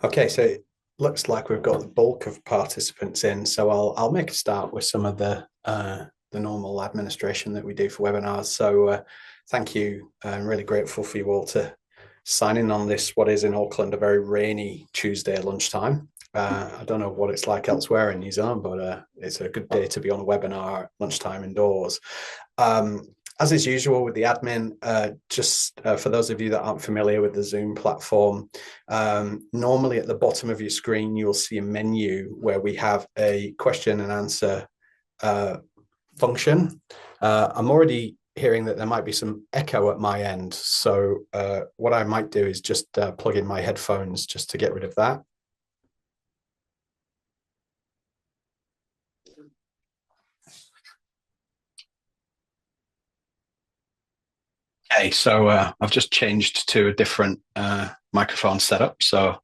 Okay, so it looks like we've got the bulk of participants in. So I'll make a start with some of the normal administration that we do for webinars. So thank you. I'm really grateful for you all to sign in on this, what is in Auckland, a very rainy Tuesday lunchtime. I don't know what it's like elsewhere in New Zealand, but it's a good day to be on a webinar at lunchtime indoors. Um, as is usual with the admin, just for those of you that aren't familiar with the Zoom platform, normally at the bottom of your screen, you'll see a menu where we have a question and answer function. I'm already hearing that there might be some echo at my end. So what I might do is just plug in my headphones just to get rid of that. Okay, so I've just changed to a different microphone setup. So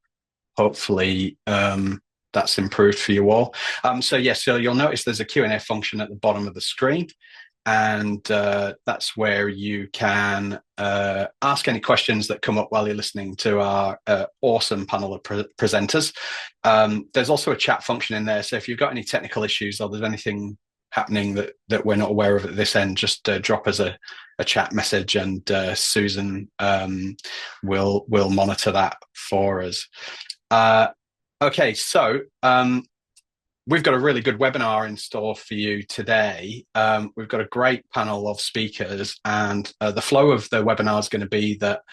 hopefully that's improved for you all. So yes, so you'll notice there's a Q&A function at the bottom of the screen, and that's where you can ask any questions that come up while you're listening to our awesome panel of presenters. There's also a chat function in there, so if you've got any technical issues or there's anything happening that we're not aware of at this end, just drop us a chat message, and Susan will monitor that for us. Okay, so we've got a really good webinar in store for you today. We've got a great panel of speakers, and the flow of the webinar is going to be that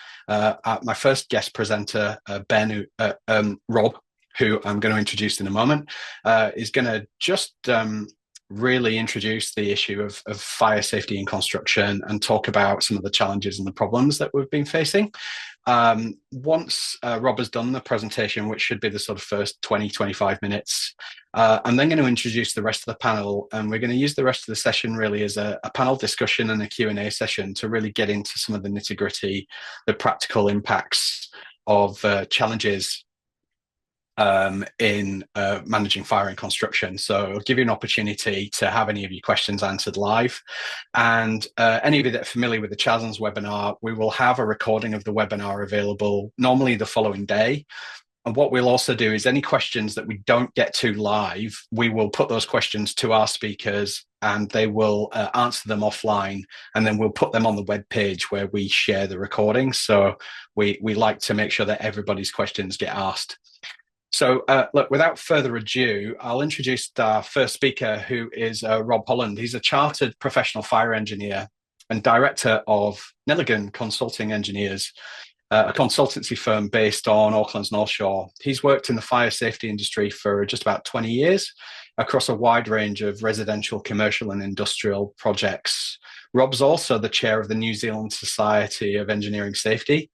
my first guest presenter, Rob, who I'm going to introduce in a moment, is going to just really introduce the issue of fire safety in construction and talk about some of the challenges and the problems that we've been facing. Once Rob has done the presentation, which should be the sort of first 20-25 minutes, I'm then going to introduce the rest of the panel, and we're going to use the rest of the session really as a panel discussion and a Q&A session to really get into some of the nitty-gritty, the practical impacts of challenges in managing fire and construction. So I'll give you an opportunity to have any of your questions answered live. And any of you that are familiar with the CHASNZ webinar, we will have a recording of the webinar available normally the following day. And what we'll also do is any questions that we don't get to live, we will put those questions to our speakers and they will answer them offline, and then we'll put them on the web page where we share the recording. So we like to make sure that everybody's questions get asked. So look, without further ado, I'll introduce our first speaker, who is Rob Holland. He's a chartered professional fire engineer and director of Nelligan Consulting Engineers, a consultancy firm based on Auckland's North Shore. He's worked in the fire safety industry for just about 20 years across a wide range of residential, commercial and industrial projects. Rob's also the chair of the New Zealand Society of Engineering Safety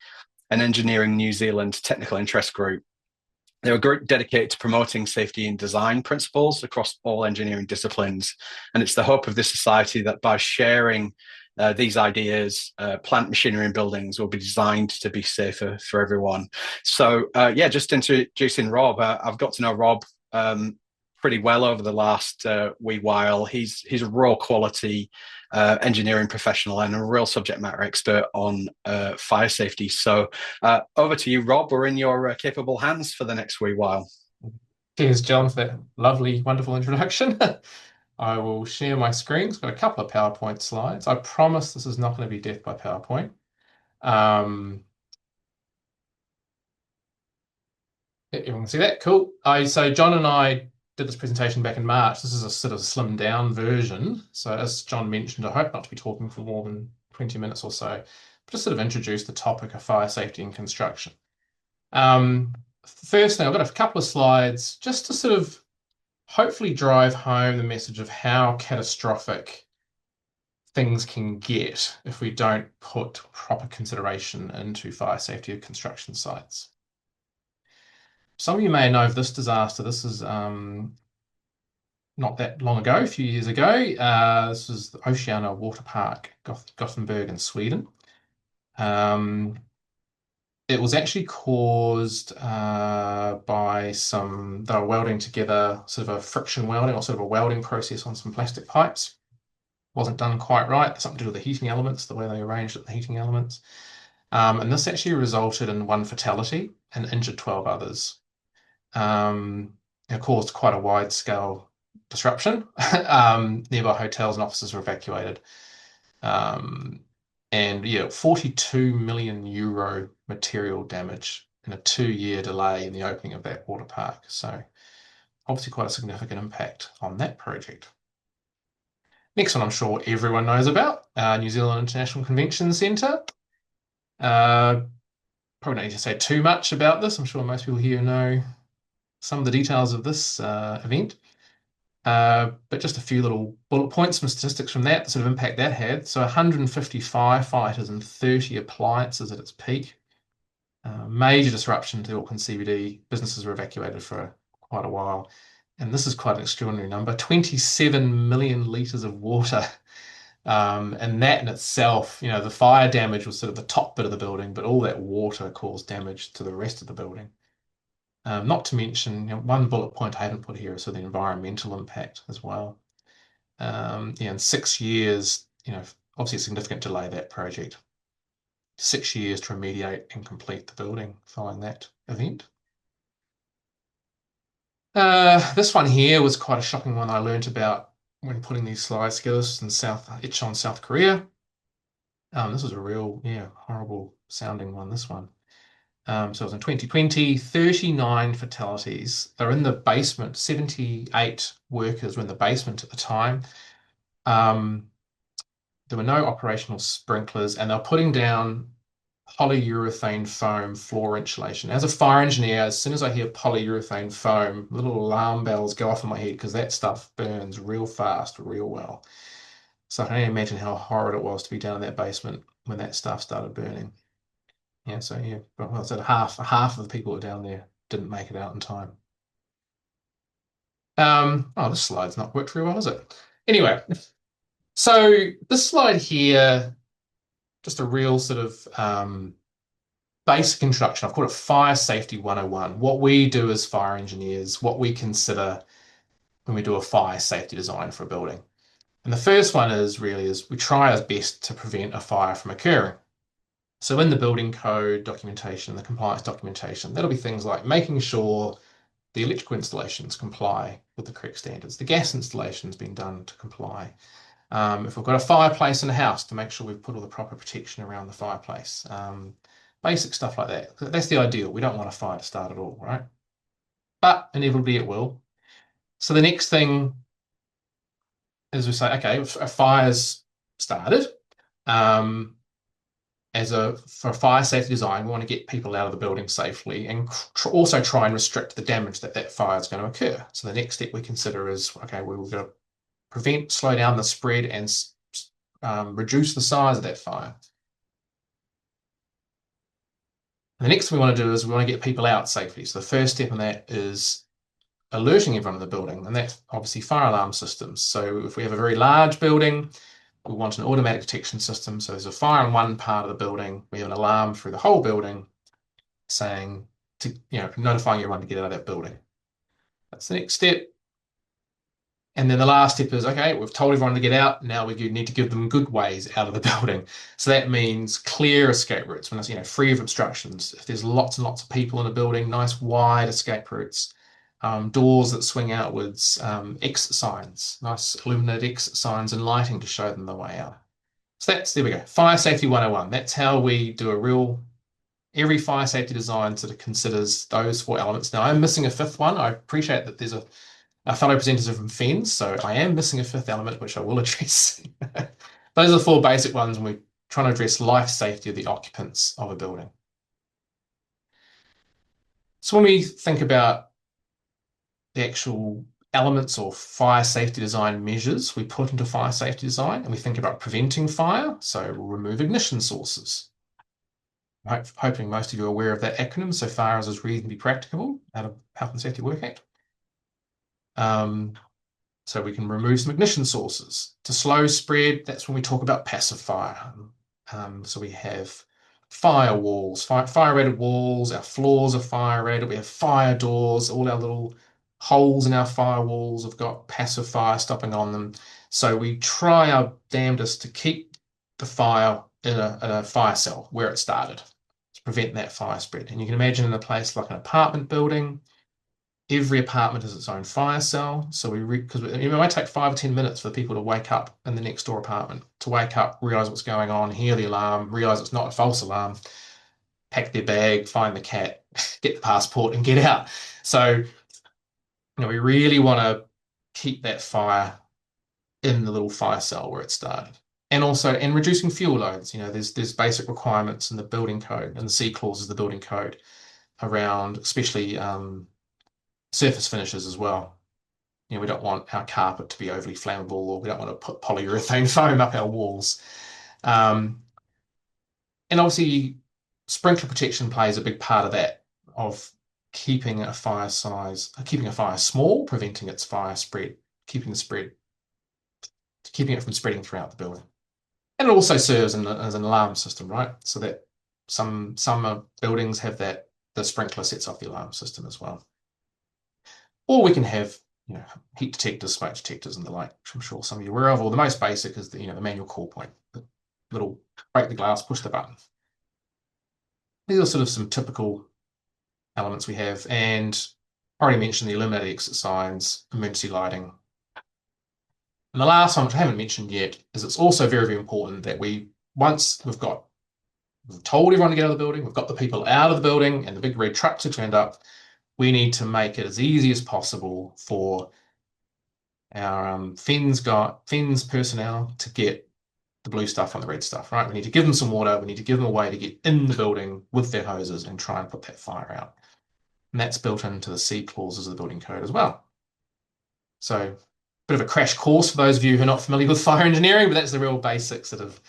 and Engineering New Zealand Technical Interest Group. They're a group dedicated to promoting safety and design principles across all engineering disciplines. And it's the hope of this society that by sharing these ideas, plant machinery and buildings will be designed to be safer for everyone. So yeah, just introducing Rob. I've got to know Rob pretty well over the last wee while. He's a raw quality engineering professional and a real subject matter expert on fire safety. So over to you, Rob. We're in your capable hands for the next wee while. Cheers, John, for that lovely, wonderful introduction. I will share my screen. It's got a couple of PowerPoint slides. I promise this is not going to be death by PowerPoint. Everyone can see that? Cool. So John and I did this presentation back in March. This is a sort of slimmed down version. So as John mentioned, I hope not to be talking for more than 20 minutes or so. Just sort of introduce the topic of fire safety in construction. First thing, I've got a couple of slides just to sort of hopefully drive home the message of how catastrophic things can get if we don't put proper consideration into fire safety of construction sites. Some of you may know of this disaster. This is not that long ago, a few years ago. This was the Oceana Water Park, Gothenburg in Sweden. It was actually caused by they were welding together sort of a friction welding or sort of a welding process on some plastic pipes. Wasn't done quite right. Something to do with the heating elements, the way they arranged the heating elements. And this actually resulted in one fatality and injured 12 others. It caused quite a wide-scale disruption. Nearby hotels and offices were evacuated. Um, and yeah, 42 million euro material damage and a 2-year delay in the opening of that water park. So obviously quite a significant impact on that project. Next one I'm sure everyone knows about, New Zealand International Convention Centre. Uh, Probably don't need to say too much about this. I'm sure most people here know some of the details of this event. But just a few little bullet points, some statistics from that, the sort of impact that had. So 150 firefighters and 30 appliances at its peak. Major disruption to Auckland CBD. Businesses were evacuated for quite a while. And this is quite an extraordinary number, 27 million litres of water. And that in itself, the fire damage was sort of the top bit of the building, but all that water caused damage to the rest of the building. Not to mention, one bullet point I haven't put here is sort of the environmental impact as well. In 6 years, obviously a significant delay that project. 6 years to remediate and complete the building following that event. This one here was quite a shocking one I learned about when putting these slides together. This is in Incheon, South Korea. This was a real, horrible sounding one, this one. So it was in 2020, 39 fatalities. They're in the basement. 78 workers were in the basement at the time. There were no operational sprinklers, and they're putting down polyurethane foam floor insulation. As a fire engineer, as soon as I hear polyurethane foam, little alarm bells go off in my head because that stuff burns real fast, real well. So I can only imagine how horrid it was to be down in that basement when that stuff started burning. Yeah, so yeah, well, I said half of the people who were down there didn't make it out in time. Oh, this slide's not worked very well, is it? Anyway, so this slide here, just a real sort of basic introduction. I've called it Fire Safety 101. What we do as fire engineers, what we consider when we do a fire safety design for a building. And the first one is we try our best to prevent a fire from occurring. So in the building code documentation, the compliance documentation, that'll be things like making sure the electrical installations comply with the correct standards. The gas installation's been done to comply. If we've got a fireplace in a house, to make sure we've put all the proper protection around the fireplace. Basic stuff like that. That's the ideal. We don't want a fire to start at all, right? But inevitably it will. So the next thing is we say, okay, if a fire's started, for a fire safety design, we want to get people out of the building safely and also try and restrict the damage that fire is going to occur. So the next step we consider is, okay, we're going to prevent, slow down the spread and reduce the size of that fire. And the next thing we want to do is we want to get people out safely. So the first step in that is alerting everyone in the building, and that's obviously fire alarm systems. So if we have a very large building, we want an automatic detection system. So there's a fire in one part of the building. We have an alarm through the whole building saying notifying everyone to get out of that building. That's the next step. And then the last step is, okay, we've told everyone to get out. Now we need to give them good ways out of the building. So that means clear escape routes, when it's, free of obstructions. If there's lots and lots of people in a building, nice wide escape routes. Doors that swing outwards, X signs, nice illuminated X signs and lighting to show them the way out. So there we go. Fire Safety 101. That's how we do every fire safety design sort of considers those 4 elements. Now I'm missing a 5th one. I appreciate that there's a fellow presenters from FENZ, so I am missing a 5th element, which I will address. Those are the 4 basic ones when we're trying to address life safety of the occupants of a building. So when we think about the actual elements or fire safety design measures we put into fire safety design, and we think about preventing fire, so we'll remove ignition sources. Hoping most of you are aware of that acronym, so far as is reasonably practicable out of Health and Safety Work Act. So we can remove some ignition sources. To slow spread, that's when we talk about passive fire. So we have fire walls, fire-rated walls, our floors are fire-rated, we have fire doors, all our little holes in our firewalls have got passive fire stopping on them. So we try our damnedest to keep the fire in a fire cell where it started to prevent that fire spread. And you can imagine in a place like an apartment building, Every apartment has its own fire cell. So because it might take 5 or 10 minutes for people to wake up in the next door apartment, to wake up, realize what's going on, hear the alarm, realize it's not a false alarm, pack their bag, find the cat, get the passport, and get out. So, we really want to keep that fire in the little fire cell where it started. And also, and reducing fuel loads. There's basic requirements in the building code and the C clauses of the building code around, especially surface finishes as well. We don't want our carpet to be overly flammable, or we don't want to put polyurethane foam up our walls. Um, and obviously, sprinkler protection plays a big part of that, of keeping a fire small, preventing its fire spread, keeping it from spreading throughout the building. And it also serves as an alarm system, right? So that some buildings have the sprinkler sets off the alarm system as well. Or we can have heat detectors, smoke detectors, and the like, which I'm sure some of you are aware of. Or the most basic is the manual call point, the little break the glass, push the button. These are sort of some typical elements we have, and I already mentioned the eliminate exit signs, emergency lighting. And the last one, which I haven't mentioned yet, is it's also very, very important that once we've told everyone to get out of the building, we've got the people out of the building, and the big red trucks have turned up, we need to make it as easy as possible for our FENZ personnel to get the blue stuff on the red stuff, right? We need to give them some water. We need to give them a way to get in the building with their hoses and try and put that fire out. And that's built into the C clauses of the building code as well. So a bit of a crash course for those of you who are not familiar with fire engineering, but that's the real basics of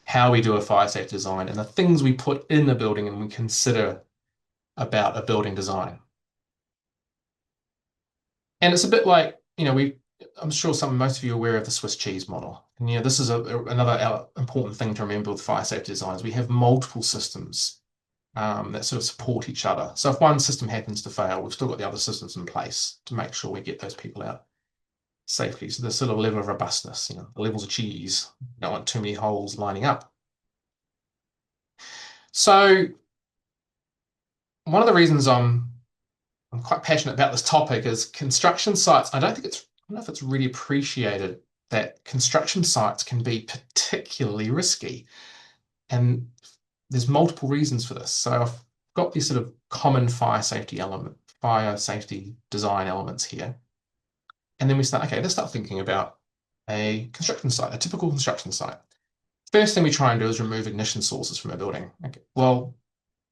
how we do a fire safety design and the things we put in the building and we consider about a building design. And it's a bit like, I'm sure most of you are aware of the Swiss cheese model. And this is another important thing to remember with fire safety designs. We have multiple systems that sort of support each other. So if one system happens to fail, we've still got the other systems in place to make sure we get those people out safely. So there's sort of level of robustness, the levels of cheese. You don't want too many holes lining up. So one of the reasons I'm quite passionate about this topic is construction sites. I don't know if it's really appreciated that construction sites can be particularly risky. And there's multiple reasons for this. So I've got these sort of common fire safety design elements here. And then let's start thinking about a construction site, a typical construction site. First thing we try and do is remove ignition sources from a building. Okay. Well,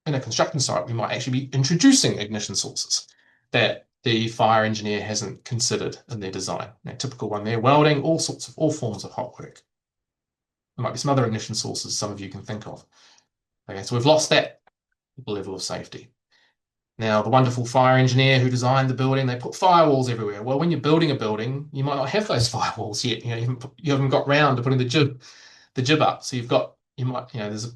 in a construction site, we might actually be introducing ignition sources that the fire engineer hasn't considered in their design. A typical one there, welding, all forms of hot work. There might be some other ignition sources some of you can think of. Okay, so we've lost that level of safety. Now, the wonderful fire engineer who designed the building, they put firewalls everywhere. Well, when you're building a building, you might not have those firewalls yet. You haven't got round to putting the jib up. So there's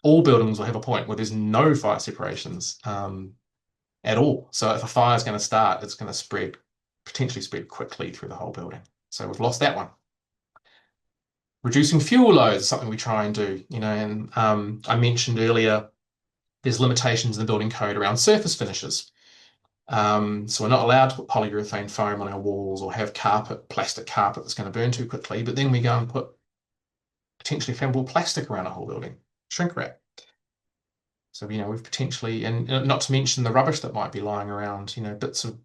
all buildings will have a point where there's no fire separations at all. So if a fire is going to start, it's going to potentially spread quickly through the whole building. So we've lost that one. Reducing fuel loads is something we try and do, and I mentioned earlier, there's limitations in the building code around surface finishes. So we're not allowed to put polyurethane foam on our walls or have plastic carpet that's going to burn too quickly, but then we go and put potentially flammable plastic around a whole building, shrink wrap. So, we've potentially, and not to mention the rubbish that might be lying around, bits of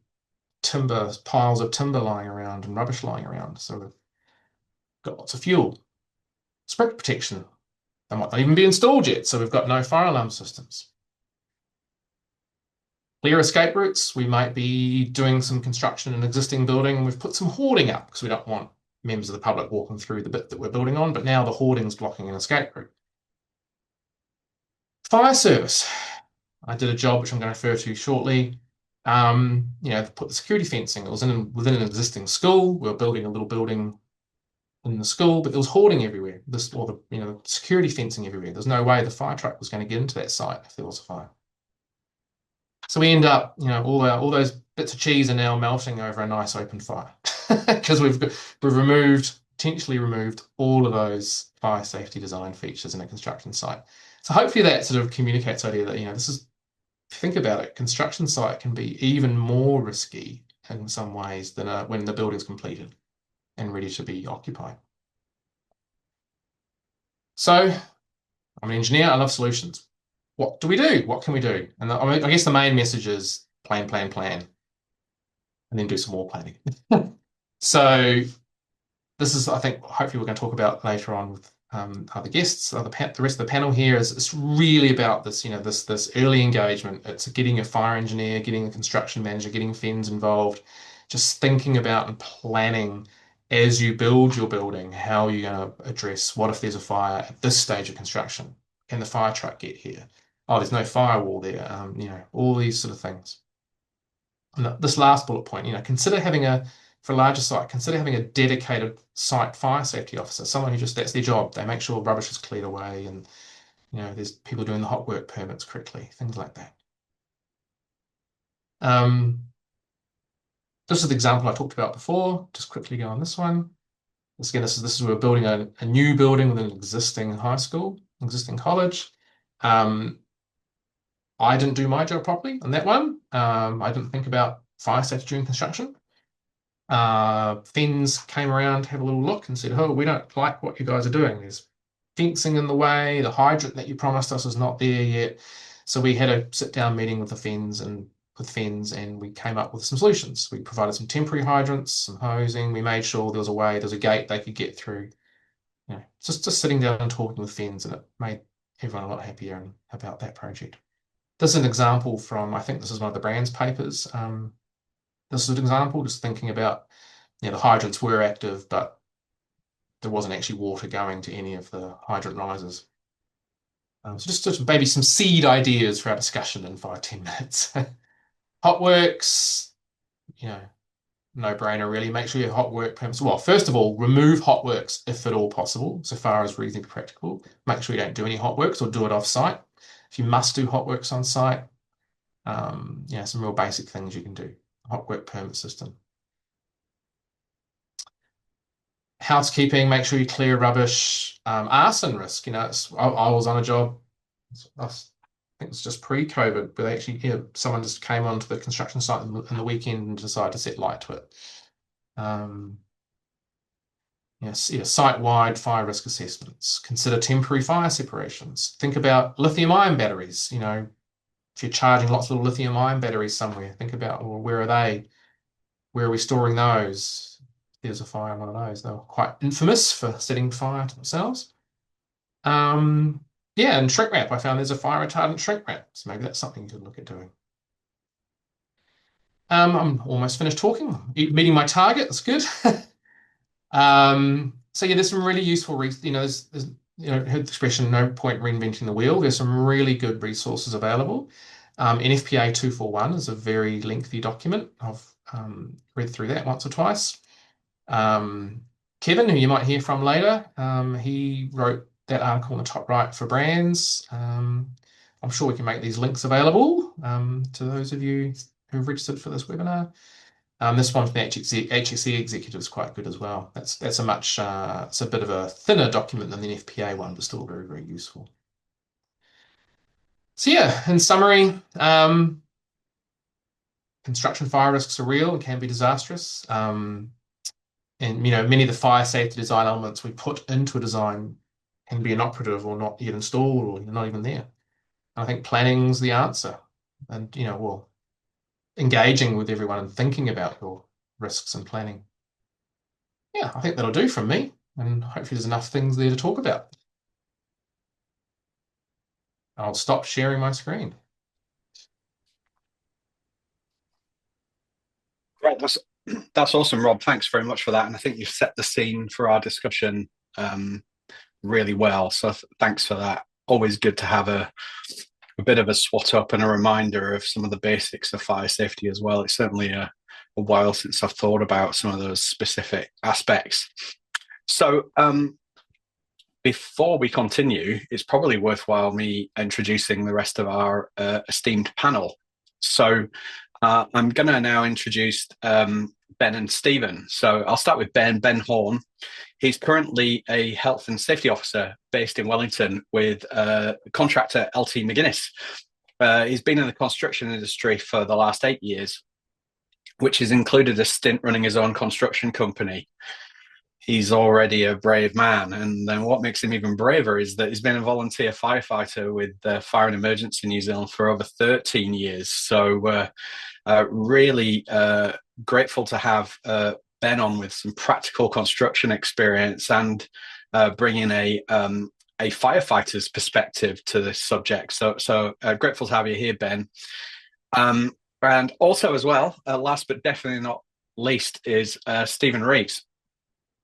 timber, piles of timber lying around and rubbish lying around. So we've got lots of fuel. Sprinkler protection, they might not even be installed yet, so we've got no fire alarm systems. Clear escape routes, we might be doing some construction in an existing building and we've put some hoarding up because we don't want members of the public walking through the bit that we're building on, but now the hoarding's blocking an escape route. Fire service. I did a job which I'm going to refer to shortly. Put the security fencing. It was within an existing school. We were building a little building in the school, but there was hoarding everywhere. Security fencing everywhere. There's no way the fire truck was going to get into that site if there was a fire. So we end up, all those bits of cheese are now melting over a nice open fire because we've potentially removed all of those fire safety design features in a construction site. So hopefully that sort of communicates the idea that this is think about it, construction site can be even more risky in some ways than when the building's completed and ready to be occupied. So I'm an engineer. I love solutions. What do we do? What can we do? And I guess the main message is plan, plan, plan, and then do some more planning. So this is, I think, hopefully we're going to talk about later on with other guests. The rest of the panel here is it's really about this, this early engagement. It's getting a fire engineer, getting a construction manager, getting FENZ involved, just thinking about and planning as you build your building, how are you going to address what if there's a fire at this stage of construction? Can the fire truck get here? Oh, there's no firewall there. All these sort of things. And this last bullet point, consider having for a larger site, consider having a dedicated site fire safety officer, someone who that's their job. They make sure rubbish is cleared away and, there's people doing the hot work permits correctly, things like that. This is the example I talked about before. Just quickly go on this one. This is we're building a new building with an existing high school, existing college. I didn't do my job properly on that one. I didn't think about fire safety during construction. FENZ came around, had a little look and said, oh, we don't like what you guys are doing. There's fencing in the way. The hydrant that you promised us is not there yet. So we had a sit-down meeting with the FENZ and we came up with some solutions. We provided some temporary hydrants, some hosing. We made sure there was a gate they could get through. Just sitting down and talking with FENZ, and it made everyone a lot happier about that project. This is an example from, I think this is one of the Brand's papers. This is an example, just thinking about, the hydrants were active, but there wasn't actually water going to any of the hydrant risers. So just maybe some seed ideas for our discussion in 5-10 minutes. Hot works, no brainer really. Make sure you have hot work permits. Well, first of all, remove hot works if at all possible, so far as reasonably practical. Make sure you don't do any hot works or do it off site. If you must do hot works on site, some real basic things you can do. Hot work permit system. Housekeeping, make sure you clear rubbish. Arson risk, I was on a job, I think it's just pre-COVID, but actually, someone just came onto the construction site in the weekend and decided to set light to it. Site-wide fire risk assessments. Consider temporary fire separations. Think about lithium-ion batteries. If you're charging lots of little lithium-ion batteries somewhere, think about, well, where are they? Where are we storing those? If there's a fire in one of those. They were quite infamous for setting fire to themselves. And shrink wrap. I found there's a fire retardant shrink wrap, so maybe that's something you could look at doing. I'm almost finished talking. Meeting my target. That's good. There's some really useful, there's heard the expression, no point reinventing the wheel. There's some really good resources available. NFPA 241 is a very lengthy document. I've read through that once or twice. Kevin, who you might hear from later, he wrote that article in the top right for brands. I'm sure we can make these links available to those of you who've registered for this webinar. This one from the HSE executive is quite good as well. That's a much, it's a bit of a thinner document than the NFPA one, but still very, very useful. So in summary, construction fire risks are real and can be disastrous. And many of the fire safety design elements we put into a design can be inoperative or not yet installed or not even there. And I think planning's the answer. And, engaging with everyone and thinking about your risks and planning. I think that'll do from me. And hopefully there's enough things there to talk about. I'll stop sharing my screen. Right, that's awesome, Rob. Thanks very much for that. And I think you've set the scene for our discussion really well. So thanks for that. Always good to have a bit of a swat up and a reminder of some of the basics of fire safety as well. It's certainly a while since I've thought about some of those specific aspects. So before we continue, it's probably worthwhile me introducing the rest of our esteemed panel. So I'm going to now introduce Ben and Stephen. So I'll start with Ben Horn. He's currently a health and safety officer based in Wellington with contractor LT McGuinness. He's been in the construction industry for the last 8 years, which has included a stint running his own construction company. He's already a brave man. And then what makes him even braver is that he's been a volunteer firefighter with Fire and Emergency New Zealand for over 13 years. So really grateful to have Ben on with some practical construction experience and bringing a firefighter's perspective to this subject. So grateful to have you here, Ben. And also as well, last but definitely not least, is Stephen Reeves.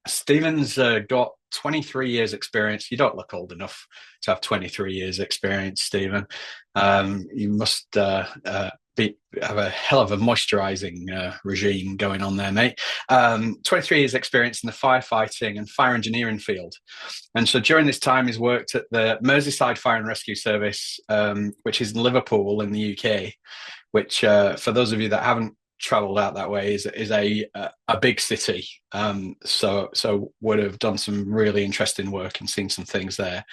Stephen's got 23 years experience. You don't look old enough to have 23 years experience, Stephen. You must have a hell of a moisturizing regime going on there, mate. 23 years experience in the firefighting and fire engineering field. And so during this time, he's worked at the Merseyside Fire and Rescue Service, which is in Liverpool in the UK, which for those of you that haven't traveled out that way is a big city. So would have done some really interesting work and seen some things there.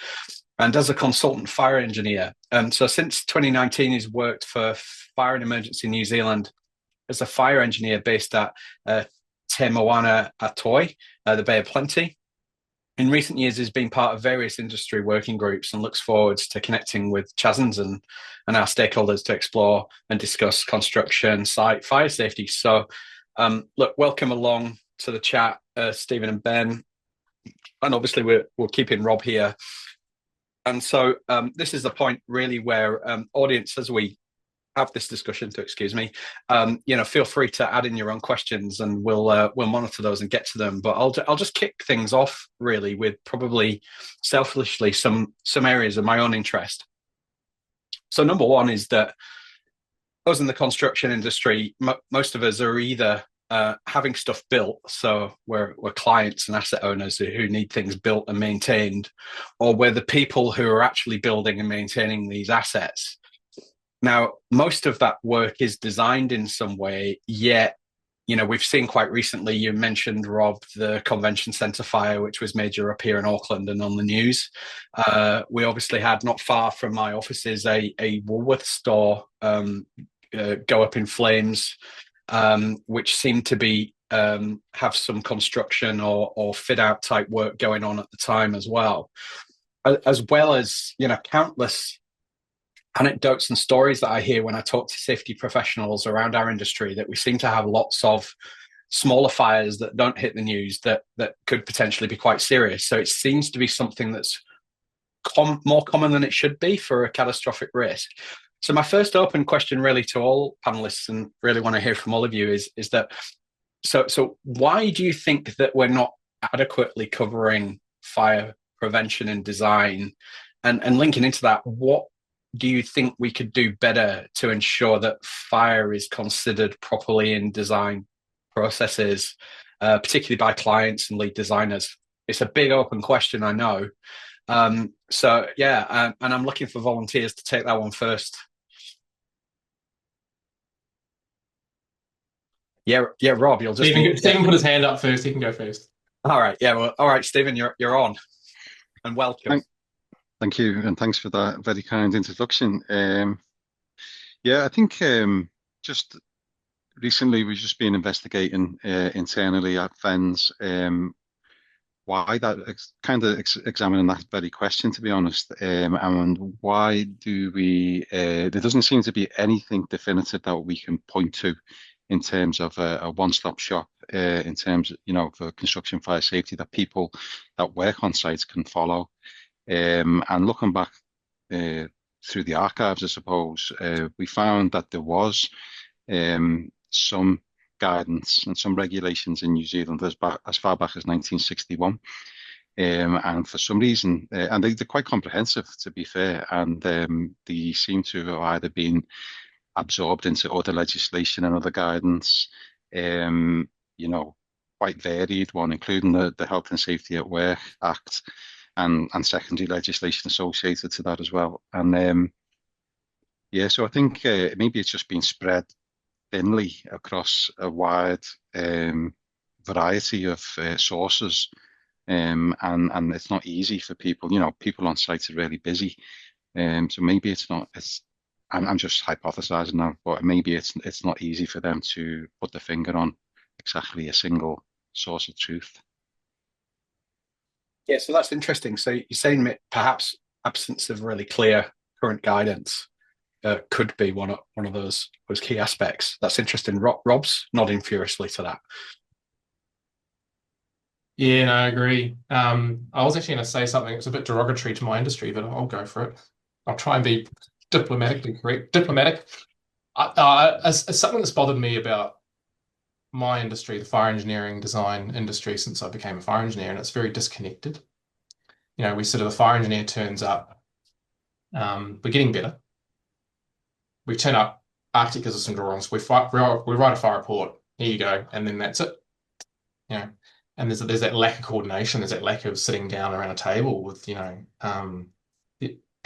And as a consultant fire engineer, so since 2019, he's worked for Fire and Emergency New Zealand as a fire engineer based at Te Moana Atoi, the Bay of Plenty. In recent years, he's been part of various industry working groups and looks forward to connecting with CHASNZ and our stakeholders to explore and discuss construction, site, fire safety. So, look, welcome along to the chat, Stephen and Ben. And obviously, we're keeping Rob here. And so this is the point really where audience, as we have this discussion, feel free to add in your own questions and we'll monitor those and get to them. But I'll just kick things off really with probably selfishly some areas of my own interest. So number one is that us in the construction industry, most of us are either having stuff built, so we're clients and asset owners who need things built and maintained, or we're the people who are actually building and maintaining these assets. Now, most of that work is designed in some way, yet, we've seen quite recently, you mentioned, Rob, the convention centre fire, which was major up here in Auckland and on the news. We obviously had, not far from my offices, a Woolworths store go up in flames, which seemed to be have some construction or fit out type work going on at the time as well as countless anecdotes and stories that I hear when I talk to safety professionals around our industry, that we seem to have lots of smaller fires that don't hit the news that could potentially be quite serious. So it seems to be something that's more common than it should be for a catastrophic risk. So my first open question really to all panelists, and really want to hear from all of you, is that so why do you think that we're not adequately covering fire prevention and design? And linking into that, what do you think we could do better to ensure that fire is considered properly in design processes, particularly by clients and lead designers? It's a big open question, I know. And I'm looking for volunteers to take that one first. Yeah, Rob, you'll just Stephen put his hand up first. He can go first. All right, all right, Stephen, you're on, and welcome. Thank you, and thanks for that very kind introduction. I think just recently we've just been investigating internally at FENZ why that examining that very question, to be honest, and why do we? There doesn't seem to be anything definitive that we can point to in terms of a one-stop shop in terms for construction fire safety that people that work on sites can follow. And looking back through the archives, I suppose, we found that there was some guidance and some regulations in New Zealand as far back as 1961. And for some reason, and they're quite comprehensive, to be fair, and they seem to have either been absorbed into other legislation and other guidance, quite varied one, including the Health and Safety at Work Act, and secondary legislation associated to that as well. And so I think maybe it's just been spread thinly across a wide variety of sources, and it's not easy for people. People on site are really busy, so maybe it's I'm just hypothesizing now, but maybe it's not easy for them to put the finger on exactly a single source of truth. Yeah, so that's interesting. So you're saying that perhaps absence of really clear current guidance could be one of those key aspects. That's interesting. Rob's nodding furiously to that. Yeah, no, I agree. I was actually going to say something that's a bit derogatory to my industry, but I'll go for it. I'll try and be diplomatically correct. Diplomatic. As something that's bothered me about my industry, the fire engineering design industry, since I became a fire engineer, and it's very disconnected. You know, we sort of the fire engineer turns up. We're getting better. We turn up. Architect gives us some drawings. We write a fire report. Here you go, and then that's it. You know, and there's that lack of coordination. There's that lack of sitting down around a table with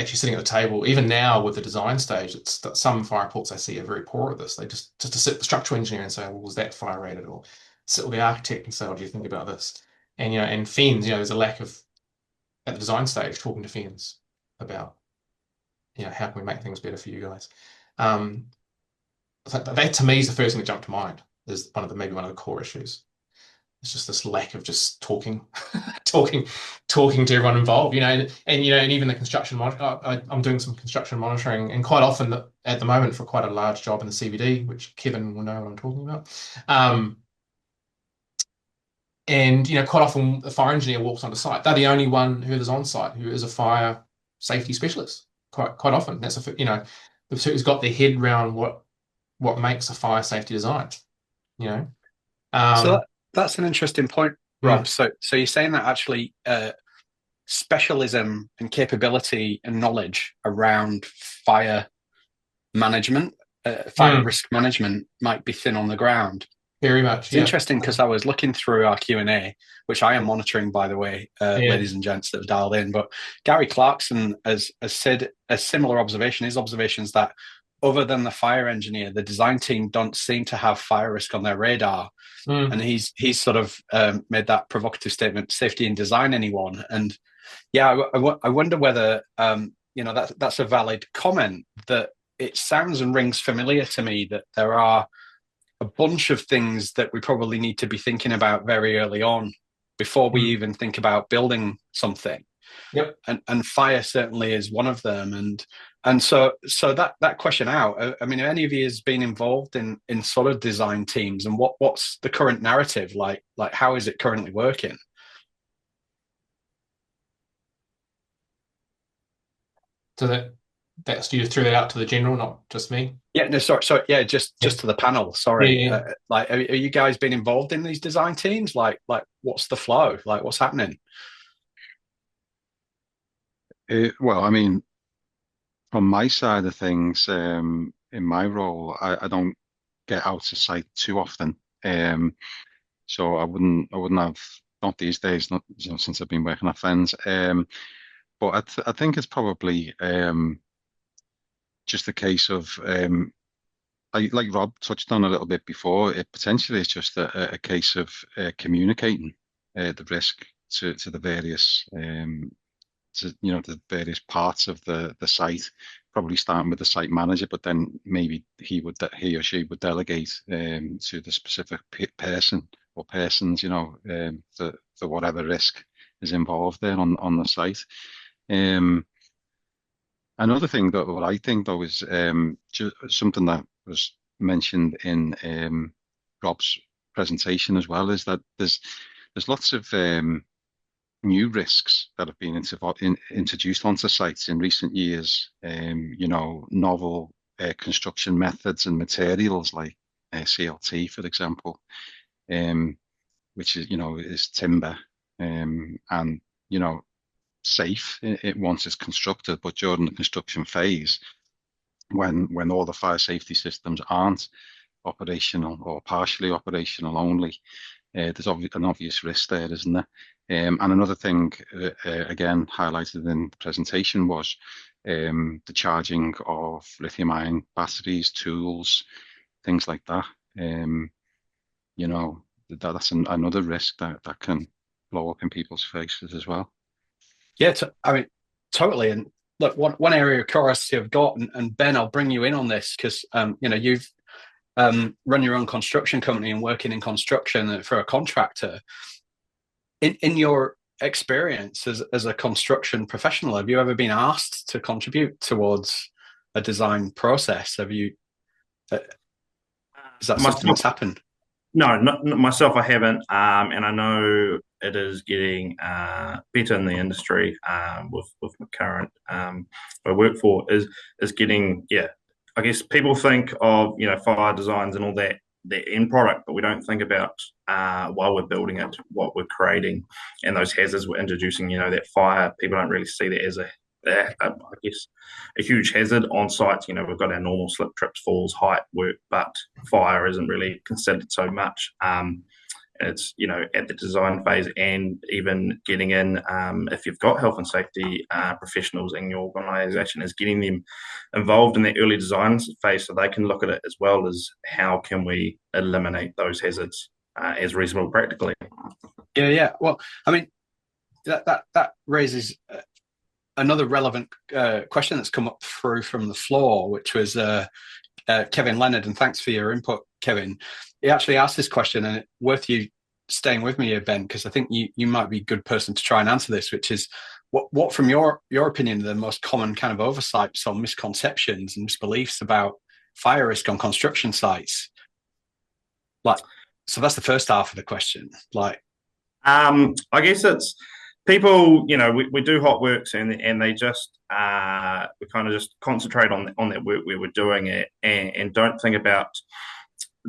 actually sitting at the table. Even now with the design stage, it's some fire reports I see are very poor at this. They just to sit with the structural engineer and say, well, was that fire rated? Or sit with the architect and say, what do you think about this? And and FENZ, there's a lack of at the design stage talking to FENZ about how can we make things better for you guys. Um, that to me is the first thing that jumped to mind. Is maybe one of the core issues. It's just this lack of just talking, talking, talking to everyone involved, and even the construction. I'm doing some construction monitoring, and quite often at the moment for quite a large job in the CBD, which Kevin will know what I'm talking about. And quite often the fire engineer walks onto site. They're the only one who is on site who is a fire safety specialist. Quite often, that's who's got their head around what makes a fire safety design. You know. So Um, that's an interesting point, Rob. mm, So you're saying that actually specialism and capability and knowledge around fire management, fire mm, risk management might be thin on the ground. very much, It's yeah. interesting because I was looking through our Q&A, which I am monitoring, by the way, Yeah. ladies and gents that have dialed in. But Gary Clarkson has said a similar observation. His observation is that other than the fire engineer, the design team don't seem to have fire risk on their radar. Mm. And he's sort of made that provocative statement: safety in design, anyone? And yeah, I wonder whether that's a valid comment. That it sounds and rings familiar to me that there are a bunch of things that we probably need to be thinking about very early on before we Mm. even think about building something. Yep. And fire certainly is one of them. And so that question out. I mean, have any of you has been involved in sort of design teams, and what's the current narrative like? Like, how is it currently working? So that's you threw that out to the general, not just me. Yeah, no, sorry, yeah, Yeah. just to the panel. Yeah. Sorry, Yeah. like, are you guys been involved in these design teams? Like, what's the flow? Like, what's happening? Well, I mean, from my side of things, in my role, I don't get out to site too often. So I wouldn't have, not these days, not since I've been working at FENZ. But I think it's probably just a case of like Rob touched on a little bit before. It potentially is just a case of communicating the risk to the various the various parts of the site, probably starting with the site manager, but then maybe he or she would delegate to the specific person or persons, for whatever risk is involved there on the site. Um, Another thing that what I think though is something that was mentioned in Rob's presentation as well, is that there's lots of new risks that have been introduced onto sites in recent years. Novel construction methods and materials like CLT, for example, um, which is timber, and safe once it's constructed, but during the construction phase, when all the fire safety systems aren't operational or partially operational only, there's an obvious risk there, isn't there? And another thing, again, highlighted in the presentation was the charging of lithium-ion batteries, tools, things like that. That's another risk that can blow up in people's faces as well. Yeah, I mean, totally. And look, one area of curiosity I've got, and Ben, I'll bring you in on this because you've run your own construction company and working in construction for a contractor. In your experience as a construction professional, have you ever been asked to contribute towards a design process? Have you? Is that something that's happened? No, not myself. I haven't, and I know it is getting better in the industry. With my current I work for is getting, yeah. I guess people think of fire designs and all that, the end product, but we don't think about while we're building it, what we're creating, and those hazards we're introducing. That fire, people don't really see that as I guess a huge hazard on site. We've got our normal slip, trips, falls, height work, but fire isn't really considered so much. It's at the design phase, and even getting in, if you've got health and safety professionals in your organisation, is getting them involved in the early design phase so they can look at it as well as how can we eliminate those hazards as reasonable practically. Yeah. Well, I mean, that raises another relevant question that's come up through from the floor, which was Kevin Leonard, and thanks for your input, Kevin. He actually asked this question, and it's worth you staying with me here, Ben, because I think you might be a good person to try and answer this, which is what from your opinion, are the most common kind of oversights or misconceptions and misbeliefs about fire risk on construction sites? So that's the first half of the question. I guess it's people, we do hot works and they just we kind of just concentrate on that work where we're doing it and don't think about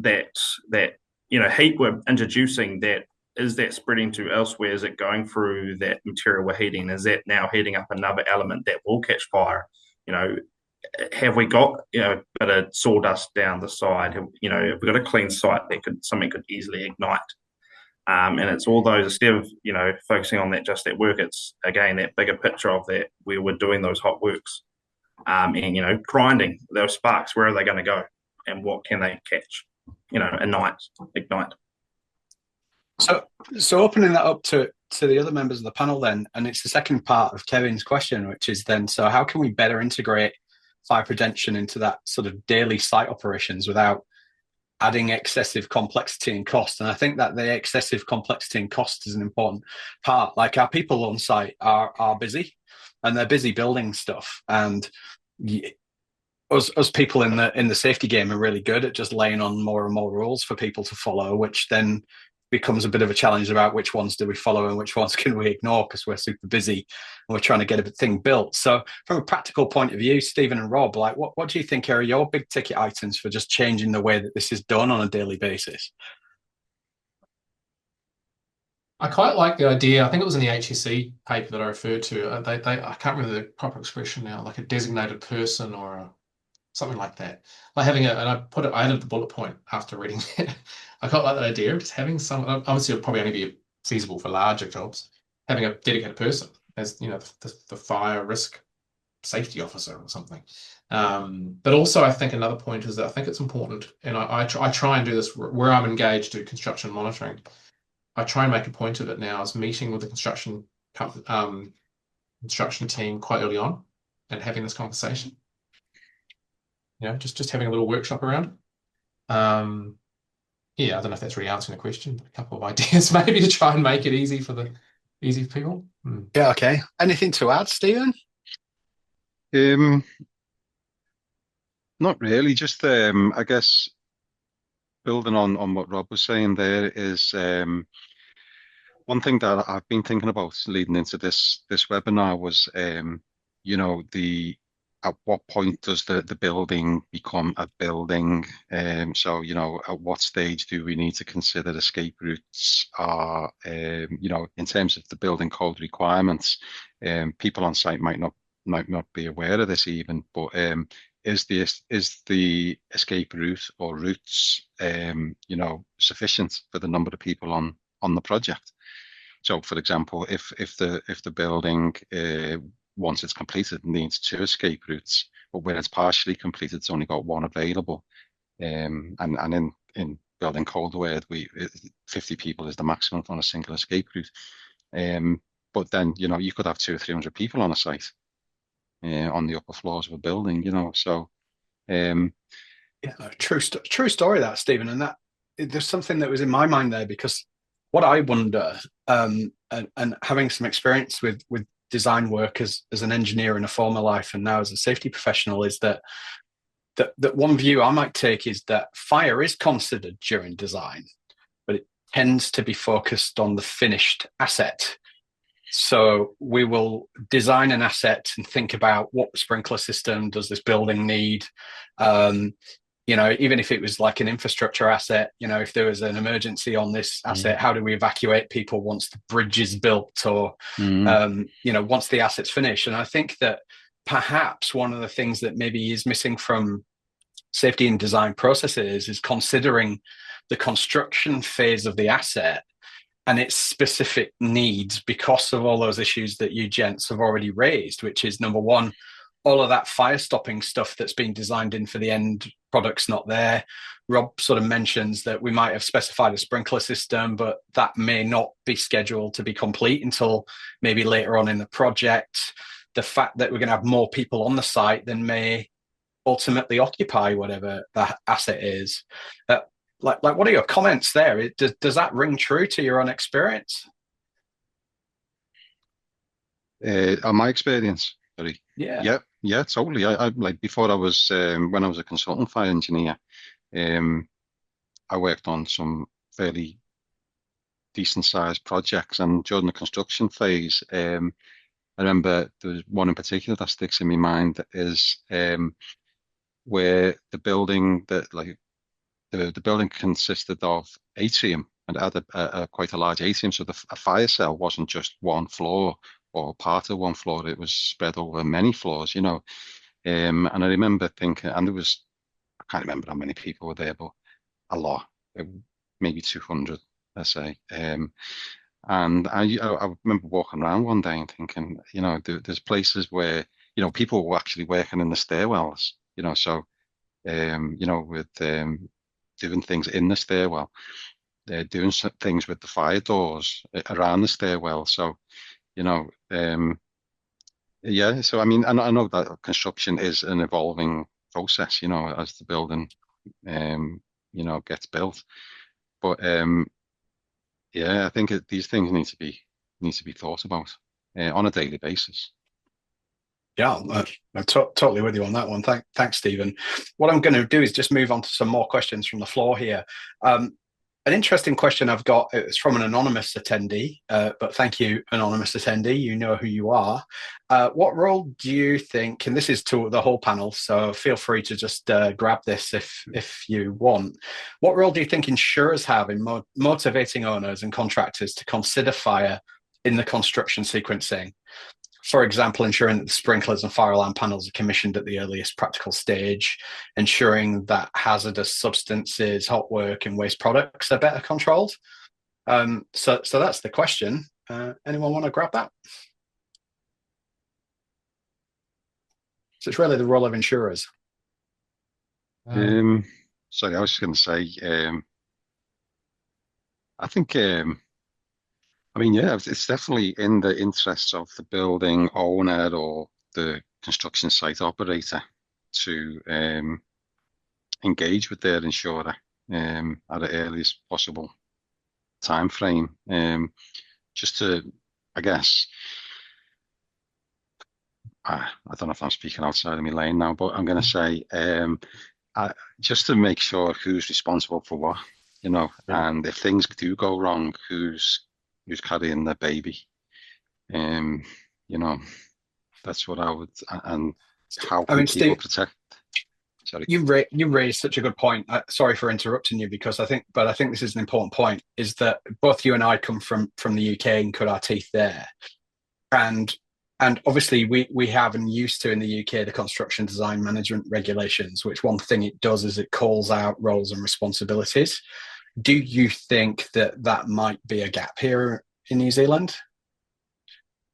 that heat we're introducing, that is that spreading to elsewhere? Is it going through that material we're heating? Is that now heating up another element that will catch fire? Have we got a bit of sawdust down the side? Have we got a clean site that something could easily ignite? And it's all those, instead of focusing on that work, it's again that bigger picture of that where we're doing those hot works, and grinding those sparks. Where are they going to go, and what can they catch? Ignite. So opening that up to the other members of the panel then, and it's the second part of Kevin's question, which is then, so how can we better integrate fire prevention into that sort of daily site operations without adding excessive complexity and cost? And I think that the excessive complexity and cost is an important part. Like, our people on site are busy, and they're busy building stuff, and us people in the safety game are really good at just laying on more and more rules for people to follow, which then becomes a bit of a challenge about which ones do we follow and which ones can we ignore because we're super busy and we're trying to get a thing built. So from a practical point of view, Stephen and Rob, what do you think are your big ticket items for just changing the way that this is done on a daily basis? I quite like the idea. I think it was in the HSE paper that I referred to. I can't remember the proper expression now, like a designated person or something like that. Like having and I added the bullet point after reading that. I quite like that idea of just having some, obviously it'll probably only be feasible for larger jobs, having a dedicated person as, the fire risk safety officer or something. But also I think another point is that I think it's important, and I try and do this where I'm engaged in construction monitoring. I try and make a point of it now as meeting with the construction team quite early on and having this conversation. Just having a little workshop around it. Yeah, I don't know if that's really answering the question, but a couple of ideas maybe to try and make it easy for people. Yeah, okay. Anything to add, Stephen? Not really. Just I guess building on what Rob was saying there is one thing that I've been thinking about leading into this webinar was at what point does the building become a building? So, at what stage do we need to consider escape routes? In terms of the building code requirements, people on site might not be aware of this even, but is the escape route or routes, sufficient for the number of people on the project? So, for example, if the building once it's completed needs 2 escape routes, but when it's partially completed, it's only got 1 available. And in building code where 50 people is the maximum on a single escape route. But then, you could have 200 or 300 people on a site. on the upper floors of a building, you know. So, um, Yeah, true story that, Stephen. And that there's something that was in my mind there, because what I wonder, and having some experience with design work as an engineer in a former life and now as a safety professional, is that one view I might take is that fire is considered during design, but it tends to be focused on the finished asset. So we will design an asset and think about what sprinkler system does this building need. You know, even if it was like an infrastructure asset, you know, if there was an emergency on this asset, how do we evacuate people once the bridge is built, or, you know, once the asset's finished? And I think that perhaps one of the things that maybe is missing from safety and design processes is considering the construction phase of the asset and its specific needs, because of all those issues that you gents have already raised, which is, number one, all of that fire stopping stuff that's been designed in for the end product's not there. Rob sort of mentions that we might have specified a sprinkler system, but that may not be scheduled to be complete until maybe later on in the project. The fact that we're going to have more people on the site than may ultimately occupy whatever that asset is. Like, what are your comments there? Does that ring true to your own experience? On my experience, sorry. Yeah. Yeah, totally. I like, before I was when I was a consultant fire engineer, I worked on some fairly decent sized projects, and during the construction phase, I remember there was one in particular that sticks in my mind, is where the building the building consisted of atrium, and it had quite a large atrium, so a fire cell wasn't just one floor or part of one floor, it was spread over many floors, you know. And I remember thinking, and I can't remember how many people were there, but a lot, maybe 200, let's say. And I remember walking around one day and thinking, you know, there's places where, you know, people were actually working in the stairwells, you know, so, you know, with doing things in the stairwell, they're doing things with the fire doors around the stairwell. So, you know, yeah, so I mean, I know that construction is an evolving process, you know, as the building, you know, gets built. But yeah, I think these things need to be thought about on a daily basis. Yeah, I'm totally with you on that one. Thanks, Stephen. What I'm going to do is just move on to some more questions from the floor here. An interesting question I've got is from an anonymous attendee, but thank you, anonymous attendee. You know who you are. What role do you think, and this is to the whole panel, so feel free to just grab this if you want. What role do you think insurers have in motivating owners and contractors to consider fire in the construction sequencing? For example, ensuring that the sprinklers and fire alarm panels are commissioned at the earliest practical stage, ensuring that substances, hot work, and waste products are better controlled. So that's the question. Anyone want to grab that? So it's really the role of insurers. Sorry, I was just going to say, I think, I mean, yeah, it's definitely in the interests of the building owner or the construction site operator to engage with their insurer at the earliest possible time frame. Just to, I guess, I don't know if I'm speaking outside of my lane now, but I'm going to say, just to make sure who's responsible for what, you know, and if things do go wrong, who's carrying the baby. You know, that's what I would, and how can people protect? Sorry. You raised such a good point. Sorry for interrupting you, because I think this is an important point, is that both you and I come from the UK and cut our teeth there. And obviously we have and used to in the UK the construction design management regulations, which one thing it does is it calls out roles and responsibilities. Do you think that might be a gap here in New Zealand?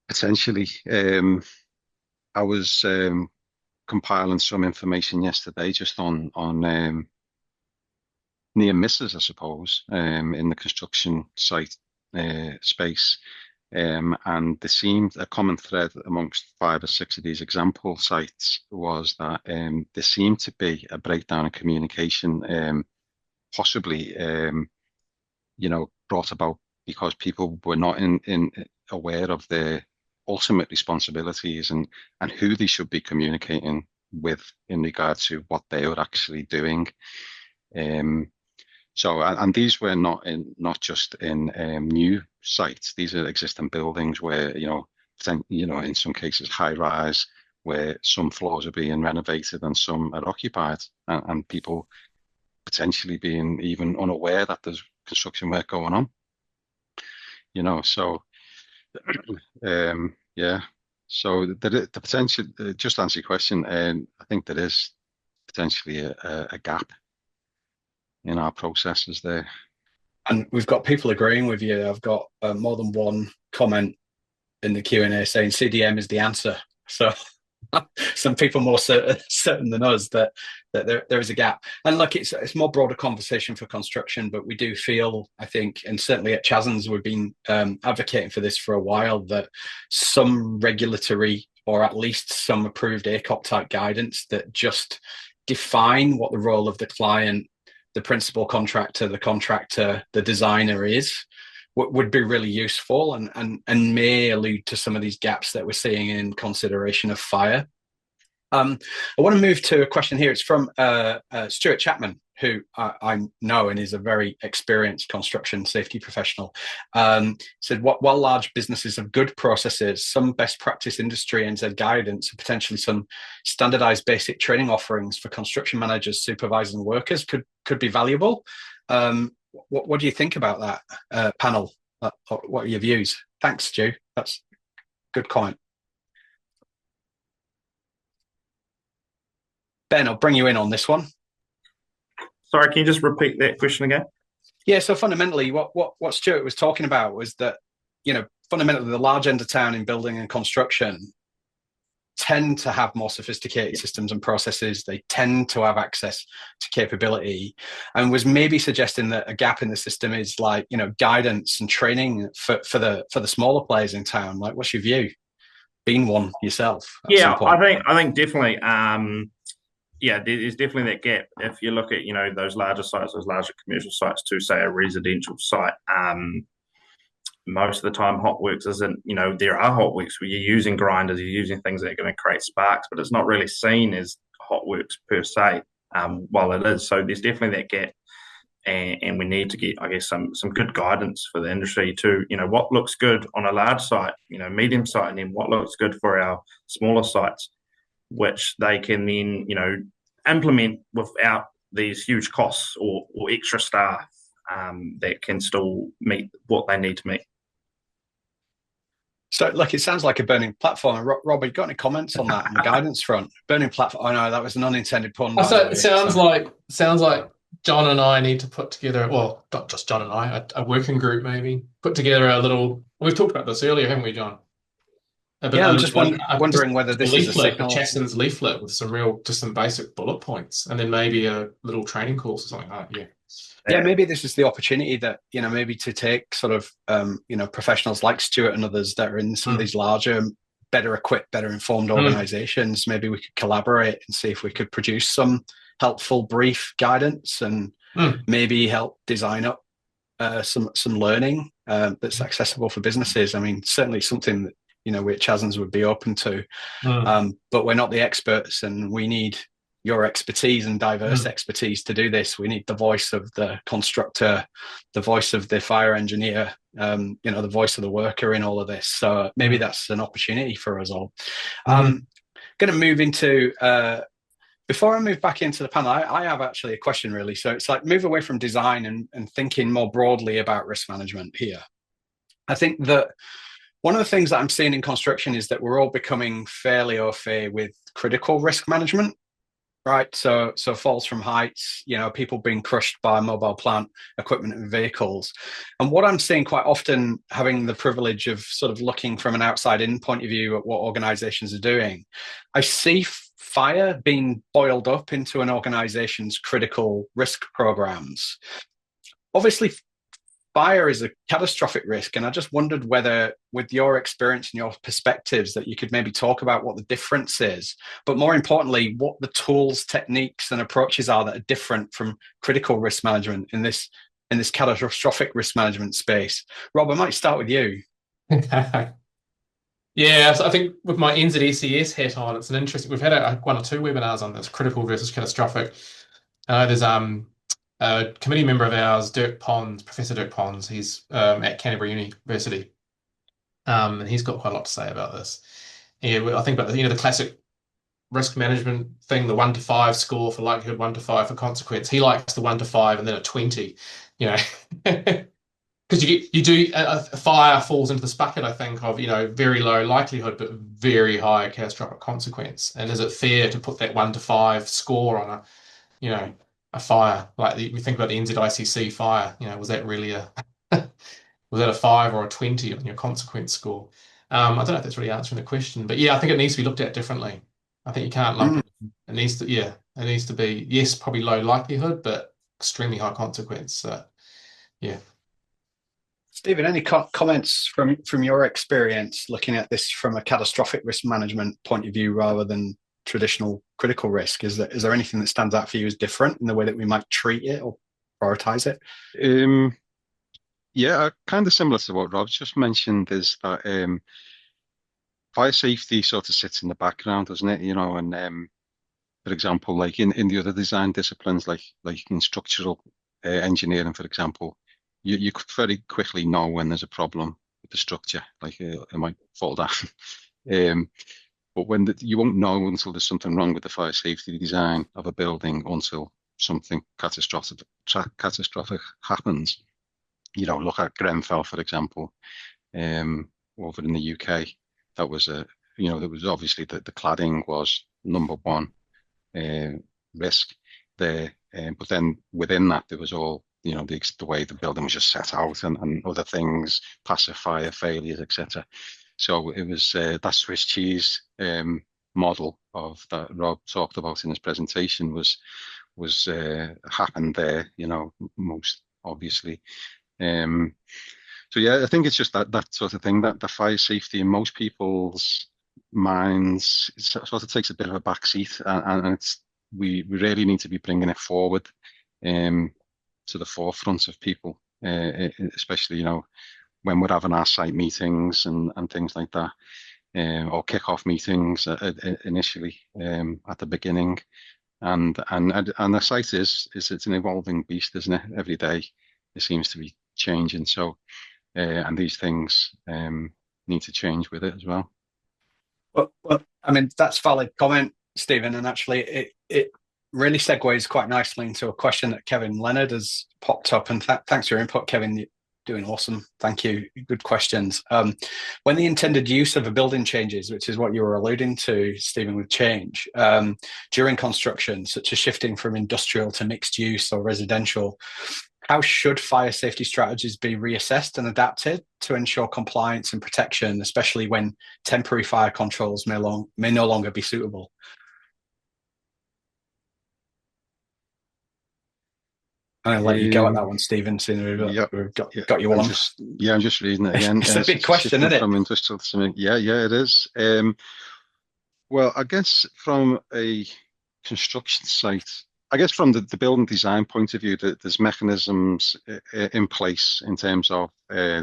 Potentially. I was compiling some information yesterday just on near misses, I suppose, in the construction site space. And there seemed a common thread amongst 5 or 6 of these example sites was that there seemed to be a breakdown in communication, possibly brought about because people were not in aware of their ultimate responsibilities and who they should be communicating with in regard to what they were actually doing. And these were not just in new sites. These are existing buildings where in some cases high rise, where some floors are being renovated and some are occupied, and people potentially being even unaware that there's construction work going on. So yeah. So the potential, just to answer your question, I think there is potentially a gap in our processes there. And we've got people agreeing with you. I've got more than one comment in the Q&A saying CDM is the answer. So some people more certain than us that there is a gap. And look, it's more broader conversation for construction, but we do feel, I think, and certainly at CHASNZ, we've been advocating for this for a while, that some regulatory or at least some approved ACOP type guidance that just define what the role of the client, the principal contractor, the contractor, the designer is, would be really useful and may allude to some of these gaps that we're seeing in consideration of fire. I want to move to a question here. It's from Stuart Chapman, who I know and is a very experienced construction safety professional. Said, while large businesses have good processes, some best practice industry NZ guidance and potentially some standardized basic training offerings for construction managers, supervisors and workers could be valuable. What do you think about that, panel? What are your views? Thanks, Stu. That's a good comment. Ben, I'll bring you in on this one. Sorry, can you just repeat that question again? Yeah, so fundamentally, what Stuart was talking about was that, fundamentally the large end of town in building and construction tend to have more sophisticated systems and processes. They tend to have access to capability, and was maybe suggesting that a gap in the system is like, guidance and training for the smaller players in town. Like, what's your view? Been one yourself? Yeah, I think definitely. Yeah, there's definitely that gap. If you look at, those larger sites, those larger commercial sites to, say, a residential site, most of the time hotworks isn't, there are hotworks where you're using grinders, you're using things that are going to create sparks, but it's not really seen as hotworks per se, while it is. So there's definitely that gap. And we need to get, I guess, some good guidance for the industry to, what looks good on a large site, medium site, and then what looks good for our smaller sites, which they can then, implement without these huge costs or extra staff that can still meet what they need to meet. So, look, it sounds like a burning platform. Rob, you got any comments on that on the guidance front? Burning platform. Oh no, that was an unintended pun. It sounds like John and I need to put together, well, not just John and I, a working group maybe, put together a little. We've talked about this earlier, haven't we, John? Yeah, I'm just wondering whether this is a signal. A CHASNZ leaflet with some basic bullet points, and then maybe a little training course or something like that. Yeah, maybe this is the opportunity that, maybe to take sort of, professionals like Stuart and others that are in some of these larger, better equipped, better informed organizations. Maybe we could collaborate and see if we could produce some helpful brief guidance and maybe help design up some learning that's accessible for businesses. I mean, certainly something that, we at CHASNZ would be open to, but we're not the experts, and we need your expertise and diverse expertise to do this. We need the voice of the constructor, the voice of the fire engineer, the voice of the worker in all of this. So maybe that's an opportunity for us all. I'm going to move into, before I move back into the panel, I have actually a question really. So it's like move away from design and thinking more broadly about risk management here. I think that one of the things that I'm seeing in construction is that we're all becoming fairly au fait with critical risk management, right? So falls from heights, people being crushed by mobile plant equipment and vehicles. And what I'm seeing quite often, having the privilege of sort of looking from an outside in point of view at what organizations are doing, I see fire being boiled up into an organization's critical risk programs. Obviously, fire is a catastrophic risk, and I just wondered whether, with your experience and your perspectives, that you could maybe talk about what the difference is, but more importantly, what the tools, techniques, and approaches are that are different from critical risk management in this catastrophic risk management space. Rob, I might start with you. Yeah, so I think with my NZSES hat on, it's an interesting. We've had one or two webinars on this critical versus catastrophic. There's a committee member of ours, Dirk Pons, Professor Dirk Pons. He's at Canterbury University, and he's got quite a lot to say about this. Yeah, I think about the classic risk management thing, the 1 to 5 score for likelihood, 1 to 5 for consequence. He likes the 1 to 5 and then a 20. Because you do a fire falls into this bucket, I think, of very low likelihood but very high catastrophic consequence. And is it fair to put that 1 to 5 score on a fire? Like we think about the NZICC fire, was that really was that a 5 or a 20 on your consequence score? I don't know if that's really answering the question, but yeah, I think it needs to be looked at differently. I think you can't lump it. It needs to be, yes, probably low likelihood, but extremely high consequence. So, yeah. Stephen, any comments from your experience looking at this from a catastrophic risk management point of view rather than traditional critical risk? Is there anything that stands out for you as different in the way that we might treat it or prioritize it? Yeah, kind of similar to what Rob's just mentioned, is that fire safety sort of sits in the background, doesn't it? And for example, like in the other design disciplines, like in structural engineering, for example, you could very quickly know when there's a problem with the structure, like it might fall down. But you won't know until there's something wrong with the fire safety design of a building until something catastrophic happens. Look at Grenfell, for example, over in the UK. That was there was obviously the cladding was number one risk there, but then within that there was all the way the building was just set out and other things, passive fire failures, etc. So it was that Swiss cheese model of that Rob talked about in his presentation was happened there, most obviously. So yeah, I think it's just that sort of thing, that the fire safety in most people's minds sort of takes a bit of a backseat, and we really need to be bringing it forward to the forefront of people, especially when we're having our site meetings and things like that, or kick-off meetings initially at the beginning, and the site it's an evolving beast, isn't it? Every day it seems to be changing. So and these things need to change with it as well. Well, I mean, that's valid comment, Stephen, and actually it really segues quite nicely into a question that Kevin Leonard has popped up. And thanks for your input, Kevin. You're doing awesome. Thank you. Good questions. When the intended use of a building changes, which is what you were alluding to, Stephen, with change, during construction, such as shifting from industrial to mixed use or residential, how should fire safety strategies be reassessed and adapted to ensure compliance and protection, especially when temporary fire controls may no longer be suitable? I'm going to let you go at that one, Stephen, seeing we've got you on. I'm just reading it again. It's a big question, isn't it? From industrial to something. Yeah, it is. Well, I guess from a construction site, I guess from the building design point of view, there's mechanisms in place in terms of the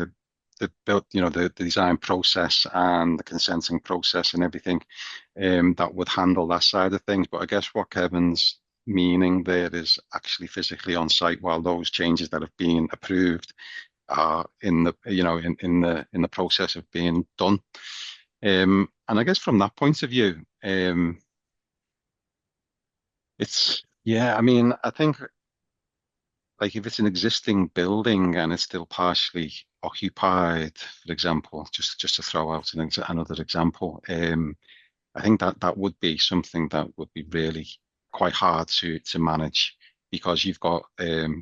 design process and the consenting process and everything that would handle that side of things. But I guess what Kevin's meaning there is actually physically on site while those changes that have been approved are in the process of being done. And I guess from that point of view, I think like if it's an existing building and it's still partially occupied, for example, just to throw out another example, I think that would be something that would be really quite hard to manage, because you've got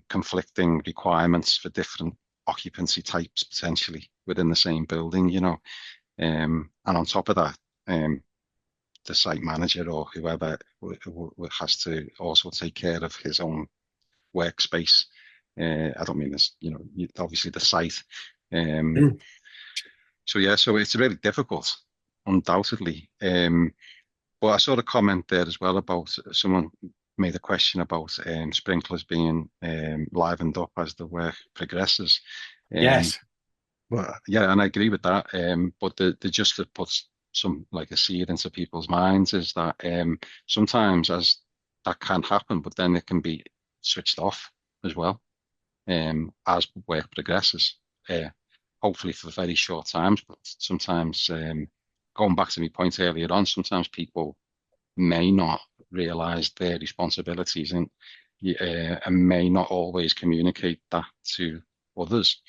conflicting requirements for different occupancy types potentially within the same building, and on top of that, the site manager or whoever has to also take care of his own workspace I don't mean this, obviously the site. So yeah, so it's really difficult, undoubtedly. But I saw a comment there as well about someone made a question about sprinklers being livened up as the work progresses. Yes. Well, yeah, and I agree with that. But the just to put some like a seed into people's minds is that sometimes as that can happen, but then it can be switched off as well as work progresses. Hopefully for very short times, but sometimes going back to my point earlier on, sometimes people may not realise their responsibilities and may not always communicate that to others.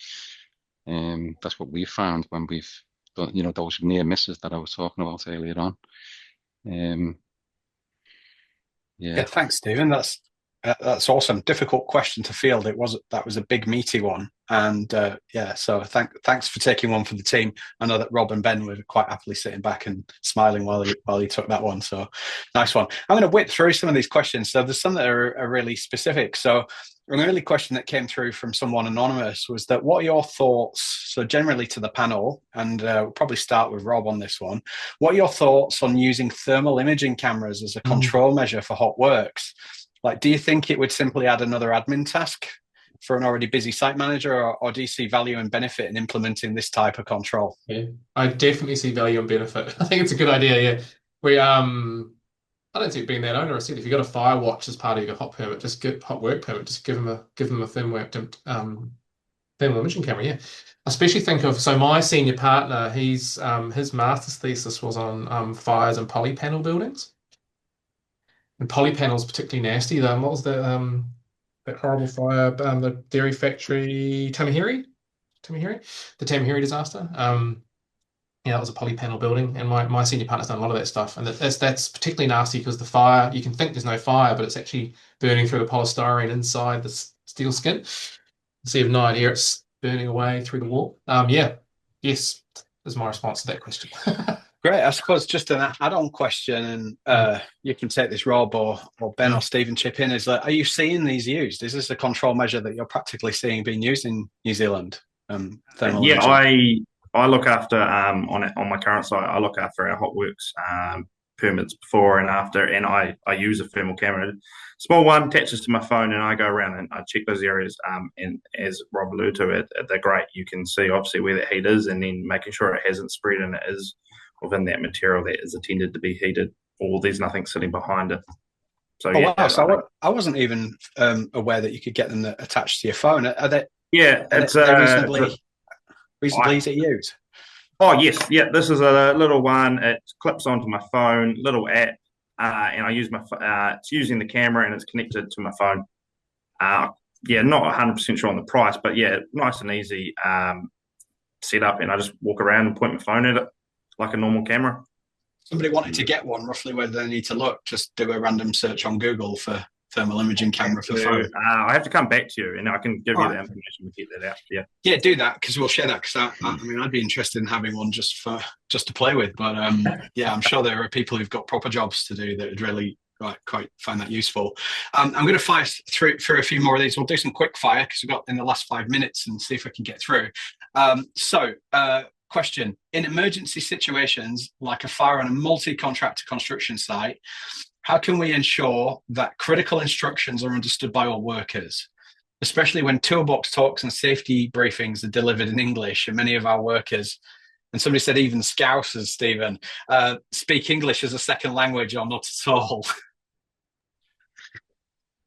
That's what we've found when we've done, those near misses that I was talking about earlier on. Yeah, thanks, Stephen. That's awesome. Difficult question to field. That was a big meaty one, and yeah. So thanks for taking one for the team. I know that Rob and Ben were quite happily sitting back and smiling while he took that one. So nice one. I'm going to whip through some of these questions. So there's some that are really specific. So an early question that came through from someone anonymous was that what are your thoughts? So generally to the panel, and we'll probably start with Rob on this one. What are your thoughts on using thermal imaging cameras as a control measure for hot works? Like, do you think it would simply add another admin task for an already busy site manager, or do you see value and benefit in implementing this type of control? Yeah, I definitely see value and benefit. I think it's a good idea. Yeah, I don't see it being that onerous. If you've got a fire watch as part of your hot permit, just get hot work permit, just give them a thermal imaging camera. Yeah, I especially think of my senior partner. His master's thesis was on fires in polypanel buildings. And polypanels particularly nasty. What was that horrible fire? The dairy factory, Tamahiri, the Tamahiri disaster. Yeah, that was a polypanel building, and my senior partner's done a lot of that stuff. And that's particularly nasty because the fire, you can think there's no fire, but it's actually burning through the polystyrene inside the steel skin. So you have no idea it's burning away through the wall. Yeah, yes, is my response to that question. Great. I suppose just an add-on question, and you can take this, Rob or Ben or Stephen chip in, is that, are you seeing these used? Is this a control measure that you're practically seeing being used in New Zealand? Thermal imaging? I look after on my current site. I look after our hot works permits before and after, and I use a thermal camera, small one, attaches to my phone, and I go around and I check those areas. And as Rob alluded to, they're great. You can see obviously where that heat is, and then making sure it hasn't spread and it is within that material that is intended to be heated, or there's nothing sitting behind it. So wow! So I wasn't even aware that you could get them attached to your phone. Are they? Yeah, it's reasonably easy to use. Oh yes, yeah. This is a little one. It clips onto my phone, little app, and I use it's using the camera and it's connected to my phone. Yeah, not 100% sure on the price, but yeah, nice and easy set up, and I just walk around and point my phone at it like a normal camera. Somebody wanted to get one, roughly where they need to look, just do a random search on Google for thermal imaging camera for phone. I have to come back to you, and I can give you the information to get that out. Yeah, do that, because we'll share that. Because I mean, I'd be interested in having one just to play with. But yeah, I'm sure there are people who've got proper jobs to do that would really quite find that useful. I'm going to fire through a few more of these. We'll do some quick fire because we've got in the last 5 minutes, and see if we can get through. Question: in emergency situations like a fire on a multi-contractor construction site, how can we ensure that critical instructions are understood by all workers, especially when toolbox talks and safety briefings are delivered in English, and many of our workers, and somebody said even Scousers, Stephen, speak English as a second language or not at all?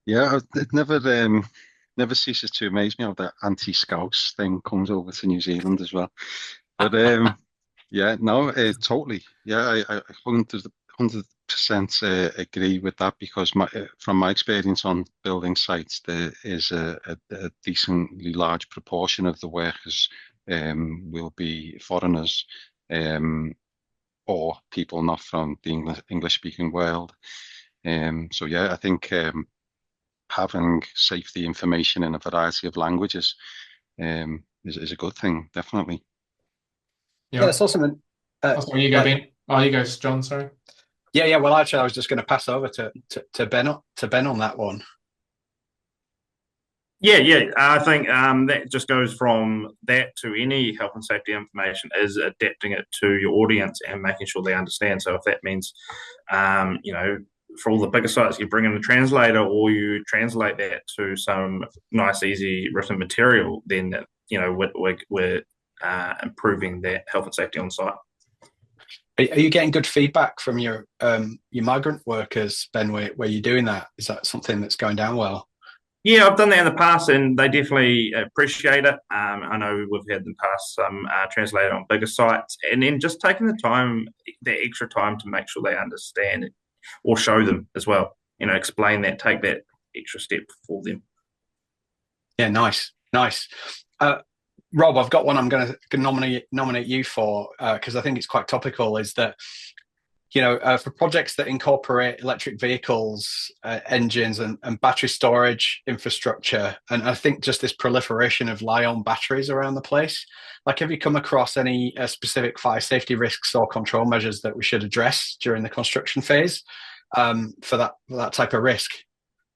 Yeah, it never ceases to amaze me how that anti-Scouse thing comes over to New Zealand as well. But yeah, no, totally. Yeah, I 100% agree with that, because from my experience on building sites, there is a decently large proportion of the workers will be foreigners or people not from the English-speaking world. So yeah, I think having safety information in a variety of languages is a good thing, definitely. Yeah, that's awesome. You go, Ben. Oh, you go, John. Sorry. Yeah. Well, actually, I was just going to pass over to Ben on that one. Yeah. I think that just goes from that to any health and safety information is adapting it to your audience and making sure they understand. So if that means, for all the bigger sites, you bring in a translator or you translate that to some nice, easy written material, then we're improving that health and safety on site. Are you getting good feedback from your migrant workers, Ben, where you're doing that? Is that something that's going down well? Yeah, I've done that in the past, and they definitely appreciate it. I know we've had in the past some translated on bigger sites, and then just taking the time, that extra time to make sure they understand it, or show them as well. Explain that, take that extra step for them. Yeah, nice. Rob, I've got one I'm going to nominate you for because I think it's quite topical. Is that for projects that incorporate electric vehicles, engines, and battery storage infrastructure, and I think just this proliferation of Li-ion batteries around the place. Like, have you come across any specific fire safety risks or control measures that we should address during the construction phase for that type of risk?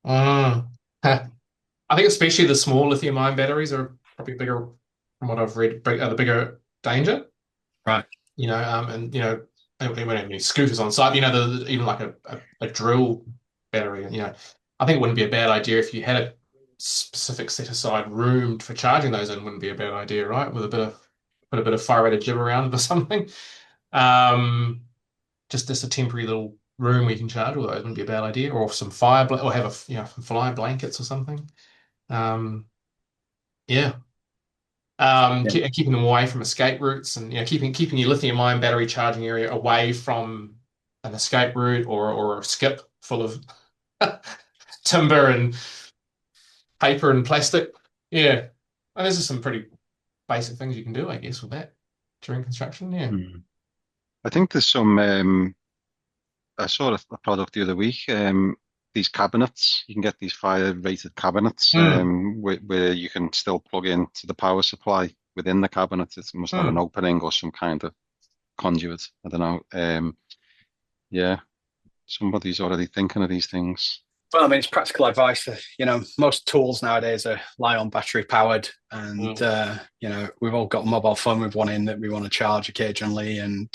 I think especially the small lithium-ion batteries are probably bigger, from what I've read, are the bigger danger. Right. And we don't have any scooters on site. Even like a drill battery. I think it wouldn't be a bad idea if you had a specific set aside room for charging those in. Wouldn't be a bad idea, right? With put a bit of fire rated jib around it or something. Just a temporary little room where you can charge all those wouldn't be a bad idea. Or some or have some fly blankets or something. Yeah. Keeping them away from escape routes, and keeping your lithium-ion battery charging area away from an escape route or a skip full of timber and paper and plastic. Yeah, and there's just some pretty basic things you can do, I guess, with that during construction. Yeah. I think there's some. I saw a product the other week. These cabinets, you can get these fire-rated cabinets where you can still plug into the power supply within the cabinet. It must have an opening or some kind of conduit. I don't know. Yeah, somebody's already thinking of these things. Well, I mean, it's practical advice. Most tools nowadays are Li-ion battery powered, and we've all got a mobile phone with one in that we want to charge occasionally. And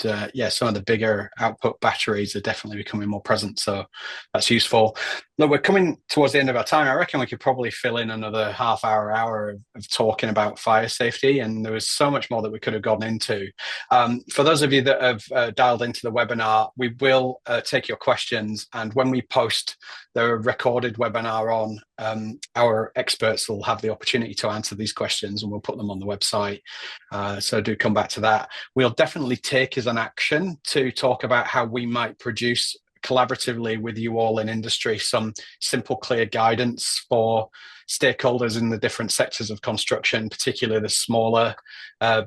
some of the bigger output batteries are definitely becoming more present, so that's useful. Look, we're coming towards the end of our time. I reckon we could probably fill in another hour of talking about fire safety, and there was so much more that we could have gone into. For those of you that have dialed into the webinar, we will take your questions, and when we post the recorded webinar on, our experts will have the opportunity to answer these questions, and we'll put them on the website. So do come back to that. We'll definitely take as an action to talk about how we might produce collaboratively with you all in industry some simple, clear guidance for stakeholders in the different sectors of construction, particularly the smaller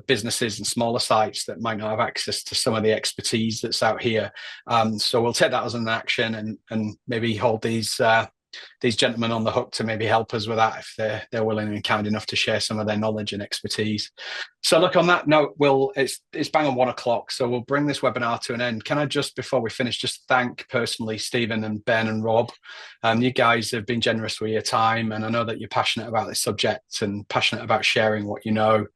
businesses and smaller sites that might not have access to some of the expertise that's out here. So we'll take that as an action and maybe hold these gentlemen on the hook to maybe help us with that if they're willing and kind enough to share some of their knowledge and expertise. So look, on that note, it's bang on 1 o'clock, so we'll bring this webinar to an end. Can I just, before we finish, just thank personally Stephen and Ben and Rob. You guys have been generous with your time, and I know that you're passionate about this subject and passionate about sharing what you know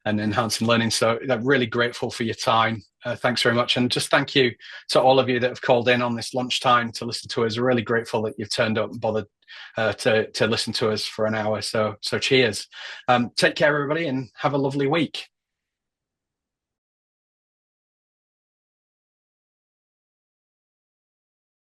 and enhancing learning. So I'm really grateful for your time. Thanks very much. And just thank you to all of you that have called in on this lunchtime to listen to us. We're really grateful that you've turned up and bothered to listen to us for an hour. So cheers. Take care, everybody, and have a lovely week.